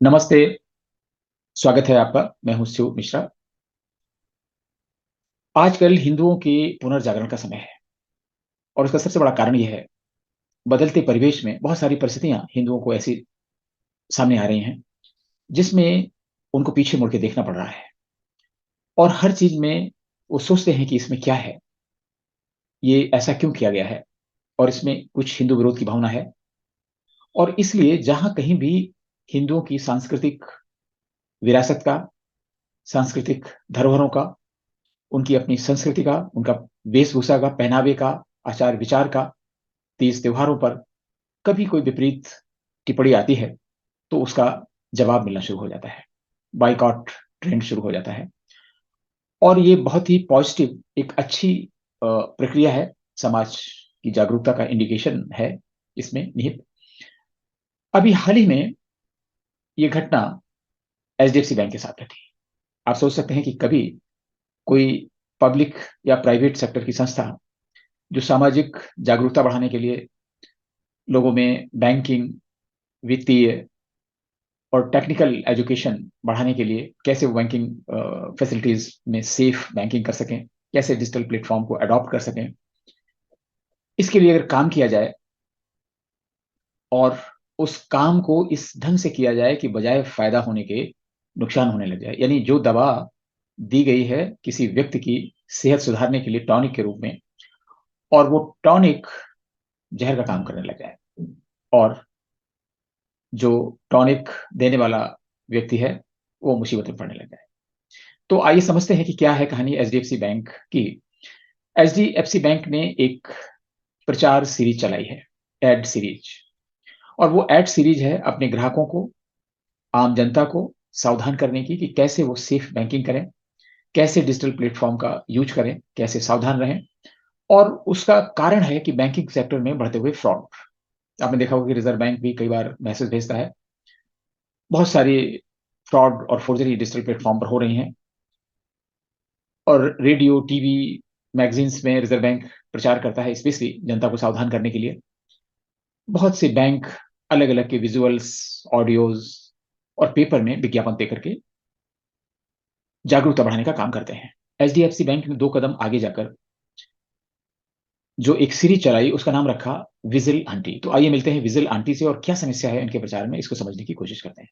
नमस्ते। स्वागत है आपका। मैं हूं शिव मिश्रा। आजकल हिंदुओं के पुनर्जागरण का समय है और उसका सबसे बड़ा कारण यह है, बदलते परिवेश में बहुत सारी परिस्थितियां हिंदुओं को ऐसी सामने आ रही हैं जिसमें उनको पीछे मुड़ के देखना पड़ रहा है। और हर चीज में वो सोचते हैं कि इसमें क्या है, ये ऐसा क्यों किया गया है, और इसमें कुछ हिंदू विरोध की भावना है। और इसलिए जहां कहीं भी हिंदुओं की सांस्कृतिक विरासत का, सांस्कृतिक धरोहरों का, उनकी अपनी संस्कृति का, उनका वेशभूषा का, पहनावे का, आचार विचार का, तीज त्योहारों पर कभी कोई विपरीत टिप्पणी आती है तो उसका जवाब मिलना शुरू हो जाता है। बाइकआउट ट्रेंड शुरू हो जाता है। और ये बहुत ही पॉजिटिव, एक अच्छी प्रक्रिया है। समाज की जागरूकता का इंडिकेशन है इसमें निहित। अभी हाल ही में ये घटना एचडीएफसी बैंक के साथ घटी। आप सोच सकते हैं कि कभी कोई पब्लिक या प्राइवेट सेक्टर की संस्था जो सामाजिक जागरूकता बढ़ाने के लिए लोगों में बैंकिंग, वित्तीय और टेक्निकल एजुकेशन बढ़ाने के लिए कैसे वो बैंकिंग फैसिलिटीज में सेफ बैंकिंग कर सकें, कैसे डिजिटल प्लेटफॉर्म को अडॉप्ट कर सकें, इसके लिए अगर काम किया जाए और उस काम को इस ढंग से किया जाए कि बजाय फायदा होने के नुकसान होने लग जाए, यानी जो दवा दी गई है किसी व्यक्ति की सेहत सुधारने के लिए टॉनिक के रूप में, और वो टॉनिक जहर का काम करने लग जाए, और जो टॉनिक देने वाला व्यक्ति है वो मुसीबत में पड़ने लग जाए। तो आइए समझते हैं कि क्या है कहानी एचडीएफसी बैंक की। एचडीएफसी बैंक ने एक प्रचार सीरीज चलाई है, एड सीरीज। और वो एड सीरीज है अपने ग्राहकों को, आम जनता को सावधान करने की कि कैसे वो सेफ बैंकिंग करें, कैसे डिजिटल प्लेटफॉर्म का यूज करें, कैसे सावधान रहें। और उसका कारण है कि बैंकिंग सेक्टर में बढ़ते हुए फ्रॉड। आपने देखा होगा कि रिजर्व बैंक भी कई बार मैसेज भेजता है। बहुत सारी फ्रॉड और फोर्जरी डिजिटल प्लेटफॉर्म पर हो रही हैं, और रेडियो, टीवी, मैगजीन्स में रिजर्व बैंक प्रचार करता है स्पेशली जनता को सावधान करने के लिए। बहुत से बैंक अलग अलग के विजुअल्स, ऑडियोज और पेपर में विज्ञापन देकर के जागरूकता बढ़ाने का काम करते हैं। एचडीएफसी बैंक ने 2 कदम आगे जाकर जो एक सीरीज चलाई उसका नाम रखा विजिल आंटी। तो आइए मिलते हैं विजिल आंटी से, और क्या समस्या है इनके प्रचार में इसको समझने की कोशिश करते हैं।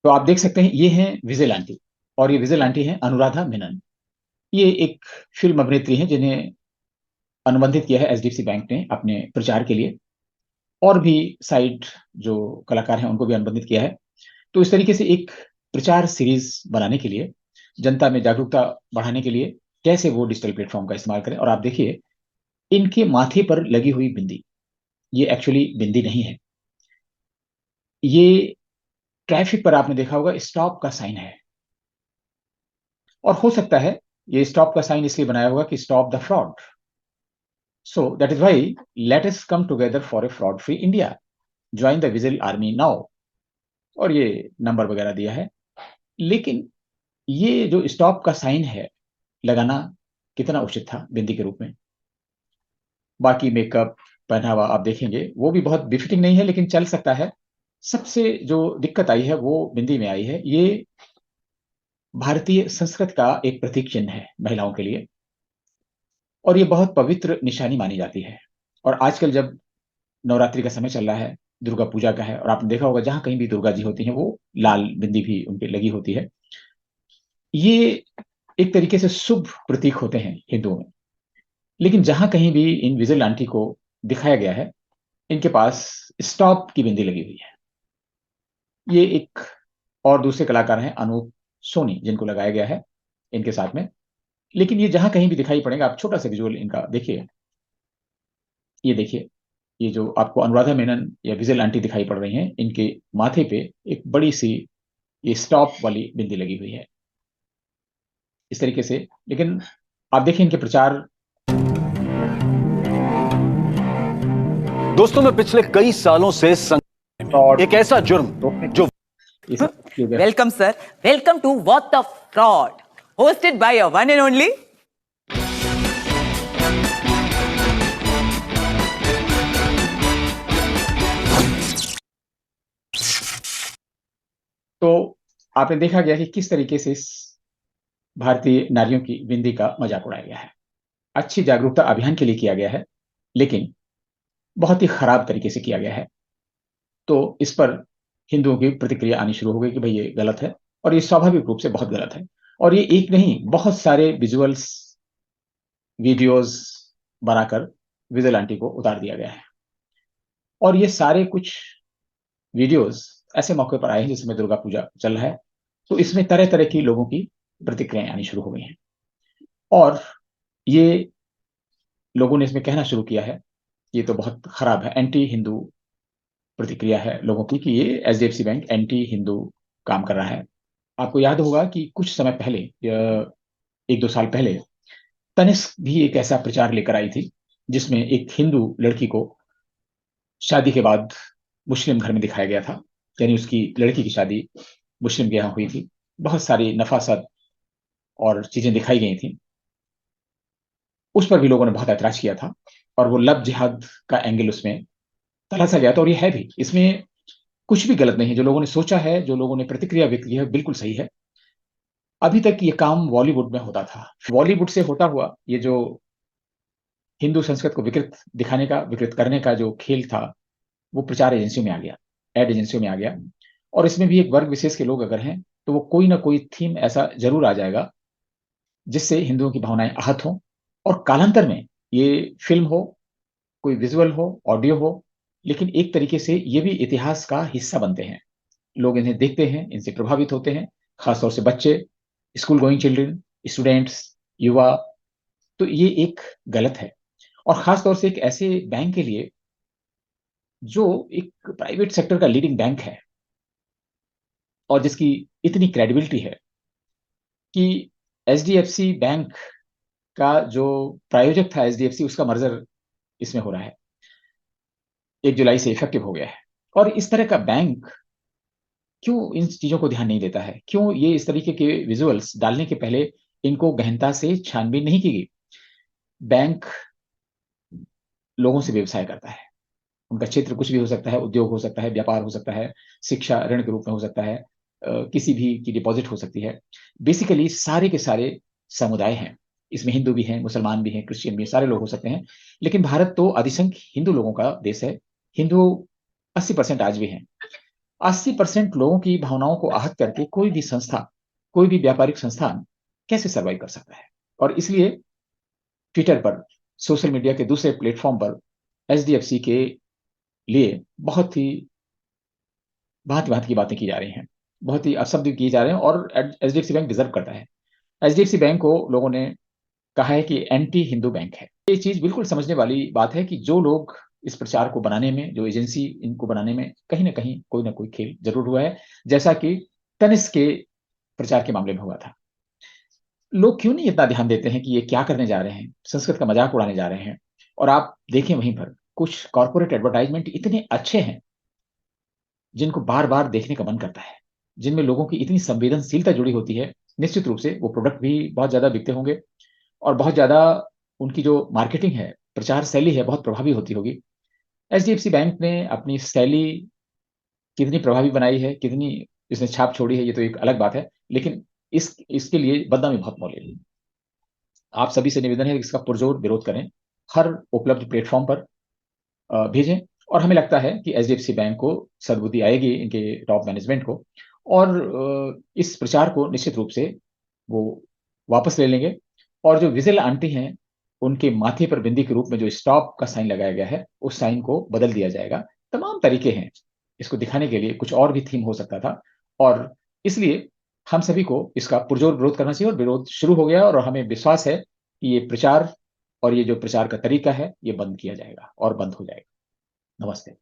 तो आप देख सकते हैं ये है विजिल आंटी, और ये विजिल आंटी है अनुराधा मेनन। ये एक फिल्म अभिनेत्री हैं जिन्हें अनुबंधित किया है एचडीएफसी बैंक ने अपने प्रचार के लिए, और भी साइड जो कलाकार हैं उनको भी अनुबंधित किया है। तो इस तरीके से एक प्रचार सीरीज बनाने के लिए, जनता में जागरूकता बढ़ाने के लिए कैसे वो डिजिटल प्लेटफॉर्म का इस्तेमाल करें। और आप देखिए इनके माथे पर लगी हुई बिंदी, ये एक्चुअली बिंदी नहीं है। ये ट्रैफिक पर आपने देखा होगा स्टॉप का साइन है, और हो सकता है ये स्टॉप का साइन इसलिए बनाया होगा कि stop the fraud. So that is why let us come together for a fraud free India, join the vigil army now. और ये नंबर वगैरह दिया है। लेकिन ये जो स्टॉप का साइन है लगाना कितना उचित था बिंदी के रूप में। बाकी मेकअप, पहनावा आप देखेंगे वो भी बहुत बिफिटिंग नहीं है, लेकिन चल सकता है। सबसे जो दिक्कत आई है वो बिंदी में आई है। ये भारतीय संस्कृति का एक प्रतीक चिन्ह है महिलाओं के लिए, और ये बहुत पवित्र निशानी मानी जाती है। और आजकल जब नवरात्रि का समय चल रहा है, दुर्गा पूजा का है, और आपने देखा होगा जहां कहीं भी दुर्गा जी होती हैं वो लाल बिंदी भी उनपे लगी होती है। ये एक तरीके से शुभ प्रतीक होते हैं हिंदुओं में। लेकिन जहां कहीं भी इन विजिल आंटी को दिखाया गया है, इनके पास स्टॉप की बिंदी लगी हुई है। ये एक और दूसरे कलाकार हैं अनूप सोनी, जिनको लगाया गया है इनके साथ में। लेकिन ये जहां कहीं भी दिखाई पड़ेगा, आप छोटा सा विजुअल इनका देखिए। ये देखिए, ये जो आपको अनुराधा मेनन या विजिल आंटी दिखाई पड़ रही हैं, इनके माथे पे एक बड़ी सी ये स्टॉप वाली बिंदी लगी हुई है इस तरीके से। लेकिन आप देखिए इनके प्रचार। दोस्तों, मैं पिछले कई सालों से एक ऐसा जुर्म जो Welcome, sir. Welcome to What the Fraud, hosted by your one and only. तो आपने देखा गया कि किस तरीके से इस भारतीय नारियों की बिंदी का मजाक उड़ाया गया है। अच्छी जागरूकता अभियान के लिए किया गया है, लेकिन बहुत ही खराब तरीके से किया गया है। तो इस पर हिंदुओं की प्रतिक्रिया आनी शुरू हो गई कि भाई ये गलत है, और ये स्वाभाविक रूप से बहुत गलत है। और ये एक नहीं, बहुत सारे विजुअल्स, वीडियोस बनाकर विजिलेंटी को उतार दिया गया है। और ये सारे कुछ वीडियोस ऐसे मौके पर आए हैं जिसमें दुर्गा पूजा चल रहा है, तो इसमें तरह तरह की लोगों की प्रतिक्रियाएं आनी शुरू हो गई हैं। और ये लोगों ने इसमें कहना शुरू किया है, ये तो बहुत खराब है, एंटी हिंदू प्रतिक्रिया है लोगों की, कि ये एचडीएफसी बैंक एंटी हिंदू काम कर रहा है। आपको याद होगा कि कुछ समय पहले, 1-2 साल पहले, तनिष्क भी एक ऐसा प्रचार लेकर आई थी जिसमें एक हिंदू लड़की को शादी के बाद मुस्लिम घर में दिखाया गया था। यानी उसकी लड़की की शादी मुस्लिम के यहाँ हुई थी, बहुत सारी नफासत और चीजें दिखाई गई थी। उस पर भी लोगों ने बहुत ऐतराज किया था, और वो लव जिहाद का एंगल उसमें तलाशा गया था। और ये है भी, इसमें कुछ भी गलत नहीं है। जो लोगों ने सोचा है, जो लोगों ने प्रतिक्रिया व्यक्त की है, बिल्कुल सही है। अभी तक ये काम बॉलीवुड में होता था, बॉलीवुड से होता हुआ ये जो हिंदू संस्कृत को विकृत दिखाने का, विकृत करने का जो खेल था, वो प्रचार एजेंसियों में आ गया, एड एजेंसियों में आ गया। और इसमें भी एक वर्ग विशेष के लोग अगर हैं, तो वो कोई ना कोई थीम ऐसा जरूर आ जाएगा जिससे हिंदुओं की भावनाएं आहत हों। और कालांतर में ये फिल्म हो, कोई विजुअल हो, ऑडियो हो, लेकिन एक तरीके से ये भी इतिहास का हिस्सा बनते हैं। लोग इन्हें देखते हैं, इनसे प्रभावित होते हैं, खासतौर से बच्चे, स्कूल गोइंग चिल्ड्रन, स्टूडेंट्स, युवा। तो ये एक गलत है, और खासतौर से एक ऐसे बैंक के लिए जो एक प्राइवेट सेक्टर का लीडिंग बैंक है, और जिसकी इतनी क्रेडिबिलिटी है कि एचडीएफसी बैंक का जो प्रायोजक था एचडीएफसी, उसका मर्जर इसमें हो रहा है, 1 जुलाई से इफेक्टिव हो गया है। और इस तरह का बैंक क्यों इन चीजों को ध्यान नहीं देता है? क्यों ये इस तरीके के विजुअल्स डालने के पहले इनको गहनता से छानबीन नहीं की गई? बैंक लोगों से व्यवसाय करता है, उनका क्षेत्र कुछ भी हो सकता है, उद्योग हो सकता है, व्यापार हो सकता है, शिक्षा ऋण के रूप में हो सकता है, किसी भी की डिपॉजिट हो सकती है। बेसिकली सारे के सारे समुदाय हैं, इसमें हिंदू भी हैं, मुसलमान भी हैं, क्रिश्चियन भी हैं, सारे लोग हो सकते हैं। लेकिन भारत तो अधिसंख्य हिंदू लोगों का देश है। हिंदू 80% आज भी हैं। 80% लोगों की भावनाओं को आहत करके कोई भी संस्था, कोई भी व्यापारिक संस्थान कैसे सर्वाइव कर सकता है? और इसलिए ट्विटर पर, सोशल मीडिया के दूसरे प्लेटफॉर्म पर एचडीएफसी के लिए बहुत ही भांति भांति की बातें की जा रही हैं, बहुत ही अपशब्द किए जा रहे हैं। और एचडीएफसी बैंक डिजर्व करता है। एचडीएफसी बैंक को लोगों ने कहा है कि एंटी हिंदू बैंक है। ये चीज बिल्कुल समझने वाली बात है कि जो लोग इस प्रचार को बनाने में, जो एजेंसी इनको बनाने में, कहीं ना कोई खेल जरूर हुआ है, जैसा कि तनिष्क के प्रचार के मामले में हुआ था। लोग क्यों नहीं इतना ध्यान देते हैं कि ये क्या करने जा रहे हैं, संस्कृत का मजाक उड़ाने जा रहे हैं? और आप देखें वहीं पर कुछ कॉर्पोरेट एडवर्टाइजमेंट इतने अच्छे हैं जिनको बार बार देखने का मन करता है, जिनमें लोगों की इतनी संवेदनशीलता जुड़ी होती है। निश्चित रूप से वो प्रोडक्ट भी बहुत ज्यादा बिकते होंगे, और बहुत ज्यादा उनकी जो मार्केटिंग है, प्रचार शैली है, बहुत प्रभावी होती होगी। एचडीएफसी बैंक ने अपनी शैली कितनी प्रभावी बनाई है, कितनी इसने छाप छोड़ी है, ये तो एक अलग बात है। लेकिन इसके लिए बदनामी बहुत मौलिक है। आप सभी से निवेदन है कि इसका पुरजोर विरोध करें, हर उपलब्ध प्लेटफॉर्म पर भेजें। और हमें लगता है कि एचडीएफसी बैंक को सद्बुद्धि आएगी, इनके टॉप मैनेजमेंट को, और इस प्रचार को निश्चित रूप से वो वापस ले लेंगे। और जो विजिल आंटी हैं, उनके माथे पर बिंदी के रूप में जो स्टॉप का साइन लगाया गया है, उस साइन को बदल दिया जाएगा। तमाम तरीके हैं इसको दिखाने के लिए, कुछ और भी थीम हो सकता था। और इसलिए हम सभी को इसका पुरजोर विरोध करना चाहिए, और विरोध शुरू हो गया। और हमें विश्वास है कि ये प्रचार, और ये जो प्रचार का तरीका है, ये बंद किया जाएगा और बंद हो जाएगा। नमस्ते।